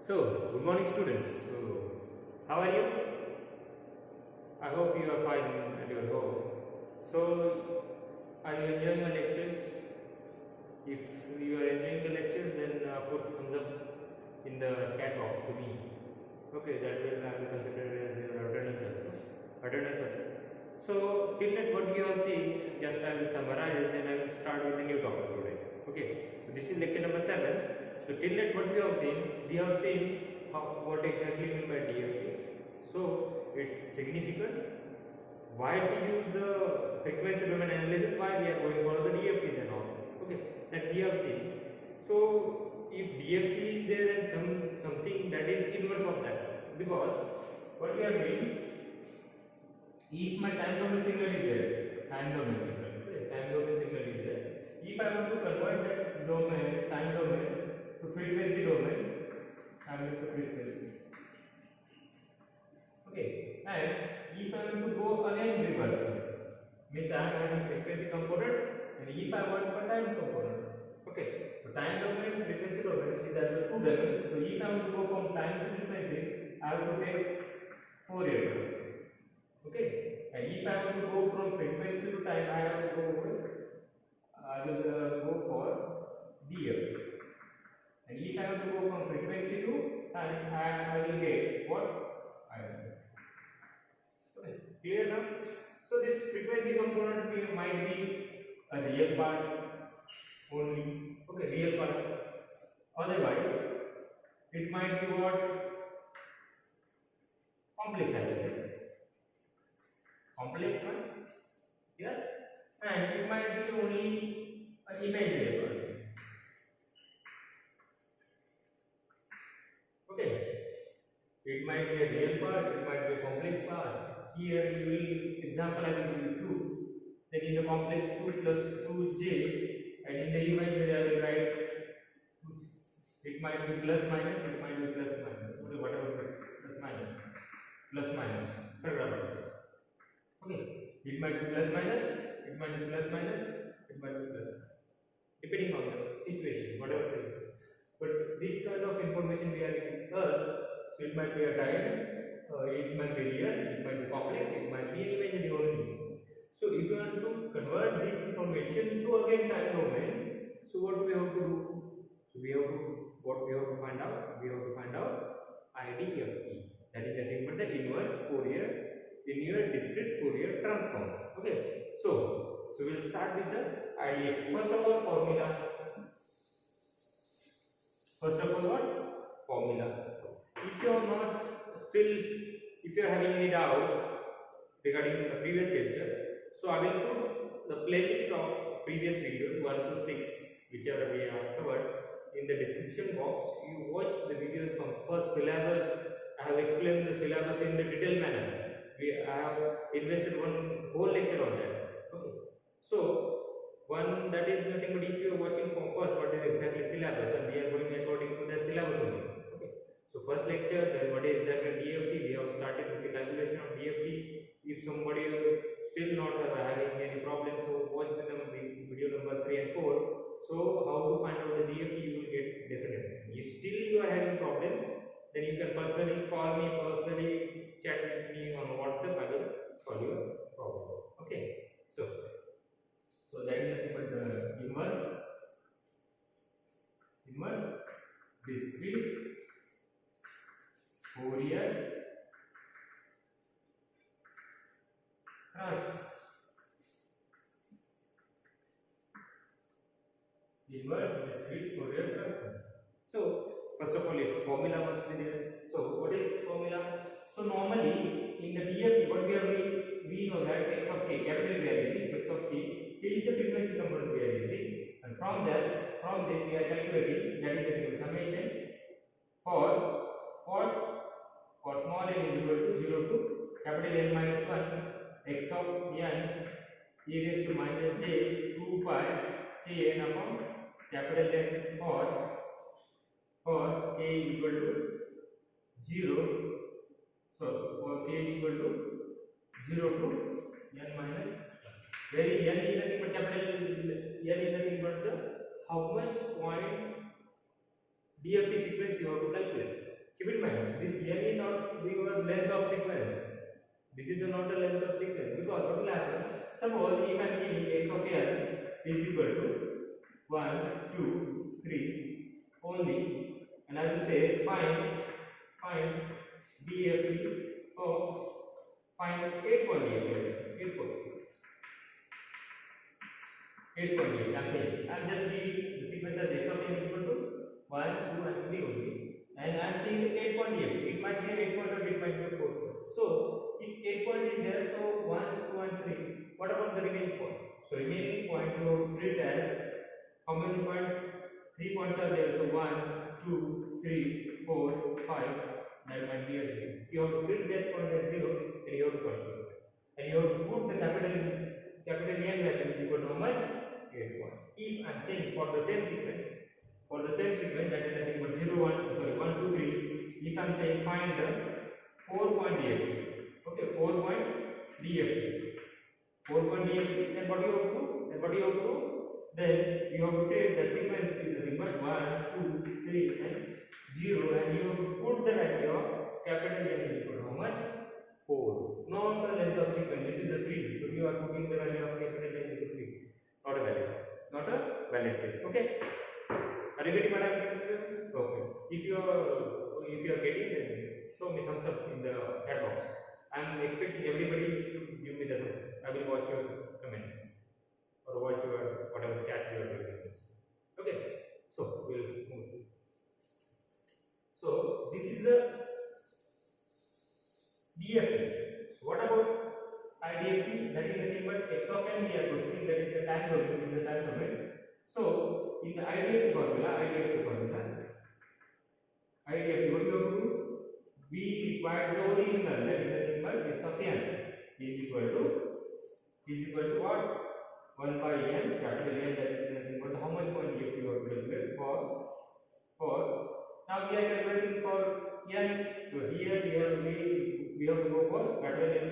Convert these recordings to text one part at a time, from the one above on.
Good morning students. How are you? I hope you are fine at your home. So, are you enjoying the lectures? If you are enjoying the lectures, then put thumbs up in the chat box to me. Okay, that will I will consider as your attendance also. So, till that what you have seen, just I will summarize and I will start with the new topic today. Okay, so this is lecture number 7. So, till that what we have seen what exactly mean by DFT. So, its significance, why to use the frequency domain analysis, why we are going for the DFT and all. Okay, that we have seen. So, if DFT is there and something that is inverse of that, because what we are doing, if my time domain signal is there, time domain signal is there. If I want to convert that domain, time domain to frequency domain, I will to frequency. Okay, and if I want to go again reverse, means I am having frequency component, and if I want a time component. Okay, so time domain, frequency domain, these are the two domains. So if I want to go from time to frequency, I have to take Fourier transform. Okay, and if I want to go from frequency to time, I will go for DFT. And if I want to go from frequency to time, I will get what I will. Okay, clear now? So this frequency component might be a real part only. Okay, real part. Otherwise, it might be what? Complex analysis. Complex one, yes, and it might be only an imaginary part. Okay, it might be a real part, it might be a complex part. Here you will example I will give you 2. Then in the complex 2 plus 2j, and in the imaginary I will write 2j. It might be plus minus, it might be plus minus. Okay, whatever plus minus. Okay, it might be plus minus, it might be plus minus, it might be plus, depending on the situation, whatever it is. But this kind of information we are giving us, so it might be a time, it might be real, it might be complex, it might be imaginary only. So if you want to convert this information to again time domain, so what we have to do? So we have to find out? We have to find out IDFT. That is nothing but the inverse linear discrete Fourier transform. Okay, so we'll start with the IDFT. First of all, formula. If you are not if you are having any doubt regarding the previous lecture, so I will put the playlist of previous videos 1 to 6, whichever we have covered, in the description box. You watch the videos from first syllabus. I have explained the syllabus in the detailed manner. I have invested one whole lecture on that. Okay, so one, that is nothing but if you are watching from first, what is exactly syllabus, and we are going according to the syllabus only. Okay, so first lecture, then what is exactly DFT. We have started with the calculation of DFT. If somebody still not having any problem, so watch the video number 3 and 4. So how to find out the DFT you will get definitely. If still you are having problem, then you can personally call me, chat with me on WhatsApp. I will solve your problem. Okay, so that is nothing but the inverse discrete Fourier transform. Inverse discrete Fourier transform. So first of all, its formula must be there. So what is its formula? So normally in the DFT, what we know that x of k, capital we are using x of k is the frequency component we are using, and from this we are calculating, that is the summation for small n is equal to 0 to capital N minus 1 x of n e raised to minus j 2 pi k n upon capital N for k equal to 0. So for k equal to 0 to n minus, where n is nothing but capital N is nothing but the how much point DFT sequence you have to calculate. Keep in mind, this n is not your length of sequence. This is not the length of sequence, because what will happen? Suppose if I am giving x of n is equal to 1, 2, 3 only, and I will say find DFT of find 8.8. 8.8. I'm saying I'm just giving the sequence as x of n equal to 1, 2, and 3 only, and I'm saying 8.8. It might be 8 point or it might be 4. So if 8 point is there, so 1, 2, and 3. What about the remaining points? So remaining points you have to treat as how many points? 3 points are there. So 1, 2, 3, 4, 5. That might be a 0. You have to treat that point as 0, and you have to continue. And you have to put the capital N value is equal to how much? 8 point. If I am saying for the same sequence that is nothing but 0, 1, sorry 1, 2, 3. If I am saying find the 4 point DFT. Okay, 4 point DFT. 4 point DFT. Then what you have to do? Then you have to take the sequence is nothing but 1, 2, 3, and 0, and you have to put the value of capital N is equal to how much? 4. Not the length of sequence. This is the 3. So you are putting the value of capital N equal to 3. Not a valid case. Okay. Are you getting what I am getting here? Okay. If you are getting, then show me thumbs up in the chat box. I am expecting everybody to give me the thumbs up. I will watch your comments or watch your whatever chat you are doing. Okay. So we will move. So this is the DFT. So what about IDFT? That is nothing but x of n we are proceeding, that is the time domain. So in the IDFT formula, what you have to do? We require the original, that is nothing but x of n is equal to what? 1 by n, capital N, that is nothing but how much point DFT you have to calculate for. Now we are calculating for n. So here we have to go for capital N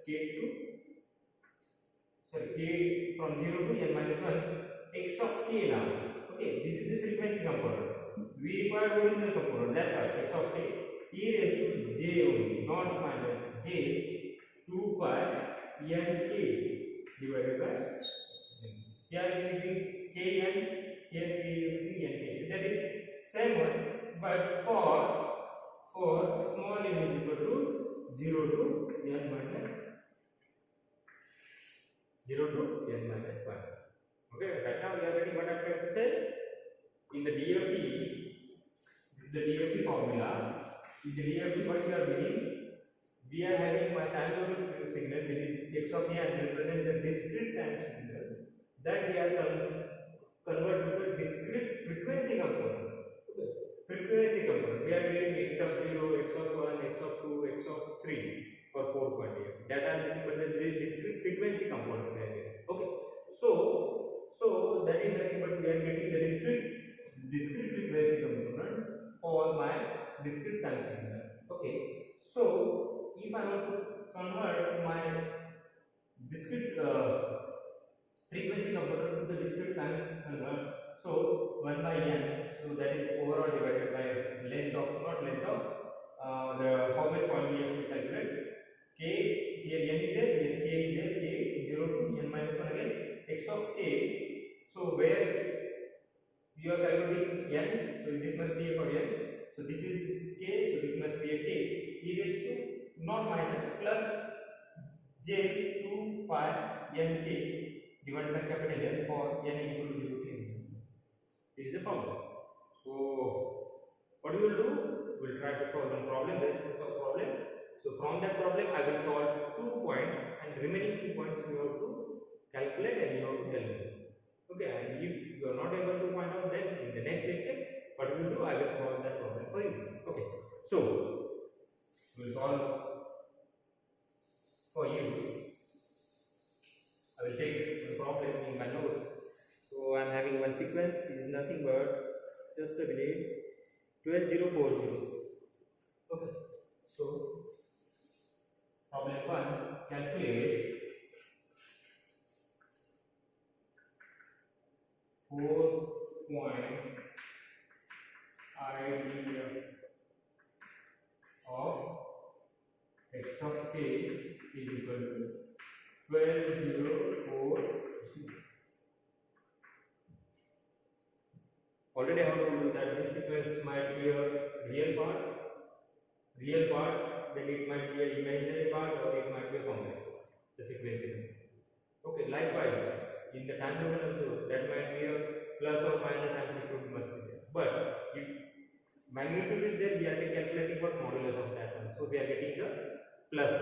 k from 0 to n minus 1 x of k now. Okay, this is the frequency component. We require original component. That's why x of k e raised to j only, not minus j 2 pi n k divided by here we are using kn, here we are using nk. That is same one, but for small n is equal to 0 to n minus 1. Okay, right now we are getting what I am trying to say. In the DFT, this is the DFT formula. In the DFT, what we are doing, we are having one time domain signal, this is x of n represent the discrete time signal, that we are convert to the discrete frequency component. Okay. Frequency component. We are getting x of 0, x of 1, x of 2, x of 3 for 4.8. That are nothing but the discrete frequency components we are getting. Okay. So that is nothing but we are getting the discrete frequency component for my discrete time signal. Okay. So if I want to convert my discrete frequency component to the discrete time convert, so 1 by n, so that is overall divided by length of the how many point we have to calculate. K here n is there, here k is there, k 0 to n minus 1 again x of k. So where you are calculating n, so this must be a for n. So this is k, so this must be a k e raised to not minus plus j 2 pi n k divided by capital N for n equal to 0 to n. This is the formula. So what we will do? We will try to solve one problem. There is no problem. So from that problem, I will solve 2 points, and remaining 2 points you have to calculate and you have to tell me. Okay, and if you are not able to find out, then in the next lecture, what we will do? I will solve that problem for you. Okay. So we will solve for you. I will take the problem in my notes. So I am having one sequence, is nothing but just a minute, 12040. Okay. So problem 1, calculate 4 point IDF 12 0 4 0. Already I have told you that this sequence might be a real part, then it might be an imaginary part, or it might be a complex part, the sequence is. Okay, likewise, in the time domain also, that might be a plus or minus amplitude must be there. But if magnitude is there, we are calculating what modulus of that one. So we are getting the plus.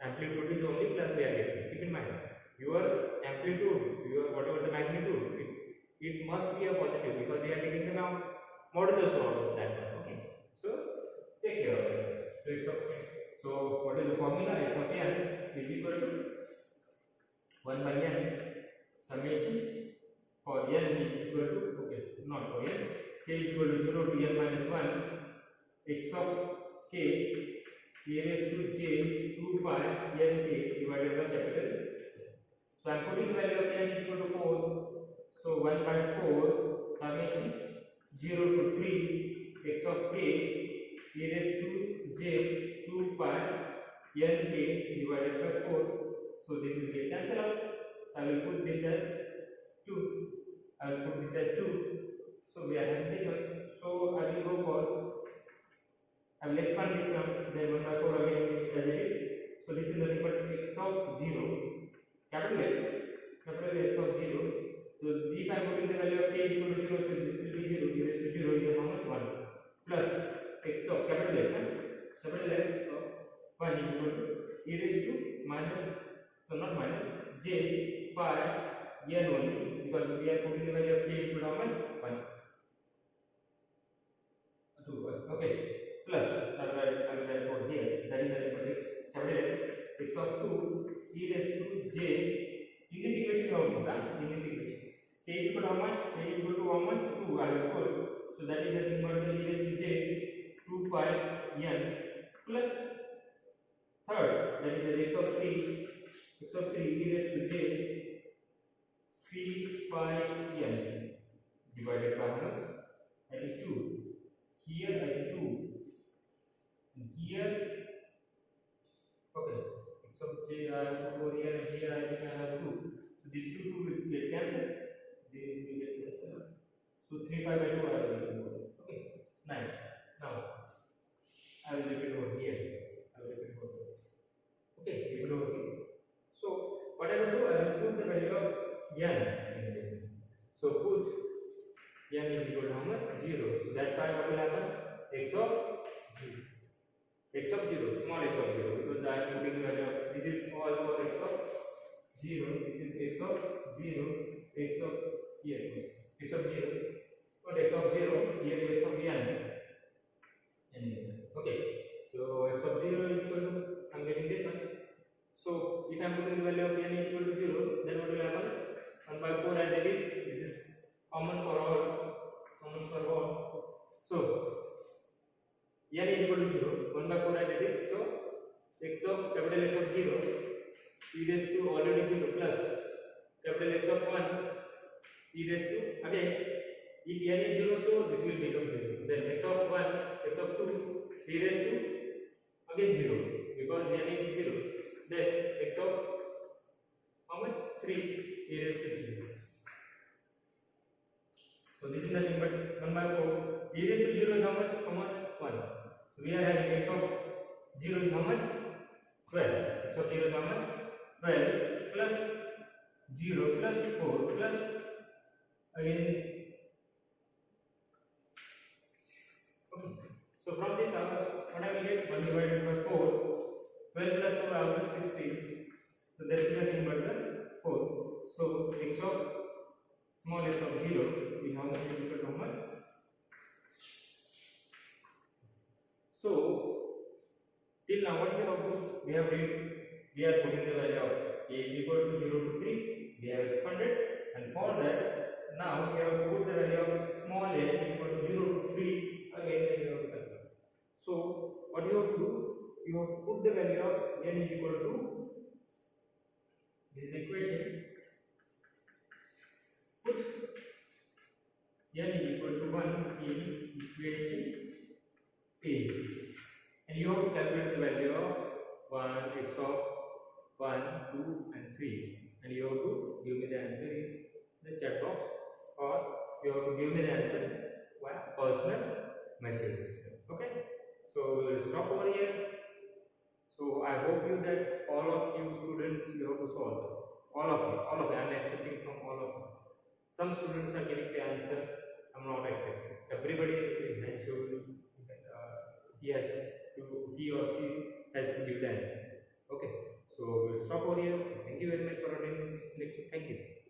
Amplitude is only plus we are getting. Keep in mind, your amplitude, your whatever the magnitude, it must be a positive because we are getting the modulus of that one. Okay. So take care of it. So it's okay. So what is the formula? X of n is equal to 1 by n summation for n is equal to, okay, not for n, k is equal to 0 to n minus 1 x of k e raised to j 2 pi n k divided by capital. So I am putting the value of n is equal to 4. So 1 by 4 summation 0 to 3 x of k e raised to j 2 pi n k divided by 4. So this will get cancelled out. So I will put this as 2. I will put this as 2. So we are having this one. So I will go for, I will expand this term, then 1 by 4 again as it is. So this is nothing but x of 0, capital X of 0. So if I am putting the value of k equal to 0, so this will be 0, e raised to 0 is how much? 1 plus x of capital X of 1 is equal to e raised to minus, so not minus, j pi n only, because we are putting the value of k equal to how much? 1. 2. Okay. Plus, I will write for here, that is the x, capital X of 2 e raised to j. In this equation, you have to in this equation. K is equal to how much? K is equal to how much? 2. I will put. So that is nothing but e raised to j 2 pi n plus third, that is the x of 3 e raised to j 3 pi n divided by how much? That is 2. Here I have 2. And here, okay, x of j I have 2 over here, and here I think I have 2. So these two will get cancelled. These will get cancelled. So 3 pi by 2 I will do. Okay, nice. Now I will leave it over here. Okay, leave it over here. So what I will do, I will put the value of n. So put n is equal to how much? 0. So that's why what will happen? X of 0, small x of 0, because I am putting the value of, this is all for x of 0, this is x of 0, x of here, x of 0, but x of 0, here is x of n. Okay, so x of 0 is equal to, I am getting this one. So if I am putting the value of n is equal to 0, then what will happen? 1 by 4 as it is, this is common for all. So n is equal to 0, 1 by 4 as it is. So x of capital X of 0 e raised to already 0 plus capital X of 1 e raised to, again, if n is 0, so this will become 0. Then x of 1, x of 2 e raised to again 0 because n is 0. Then x of how much? 3 e raised to 0. So this is nothing but 1 by 4. E raised to 0 is how much? 1. So we are having x of 0 is how much? 12. X of 0 is how much? 12 plus 0 plus 4 plus again. Okay. So from this, what I will get? 1 divided by 4. 12 plus 4 I will get 16. So that is nothing but the 4. So x of small x of 0 is how much? Is equal to how much? So till now what we have to, we have read, we are putting the value of a is equal to 0 to 3, we have expanded, and for that now we have to put the value of small a is equal to 0 to 3 again, we have to calculate. So what you have to do, you have to put the value of n is equal to, this is the equation, put n is equal to 1 in equation A, and you have to calculate the value of 1 x of 1, 2 and 3, and you have to give me the answer in the chat box, or you have to give me the answer via personal messages. Okay, so we will stop over here. So I hope you that all of you students, you have to solve. All of you, I am expecting from all of you. Some students are getting the answer, I am not expecting. Everybody has shown, he or she has to give the answer. Okay, so we'll stop over here. So thank you very much for attending this lecture. Thank you.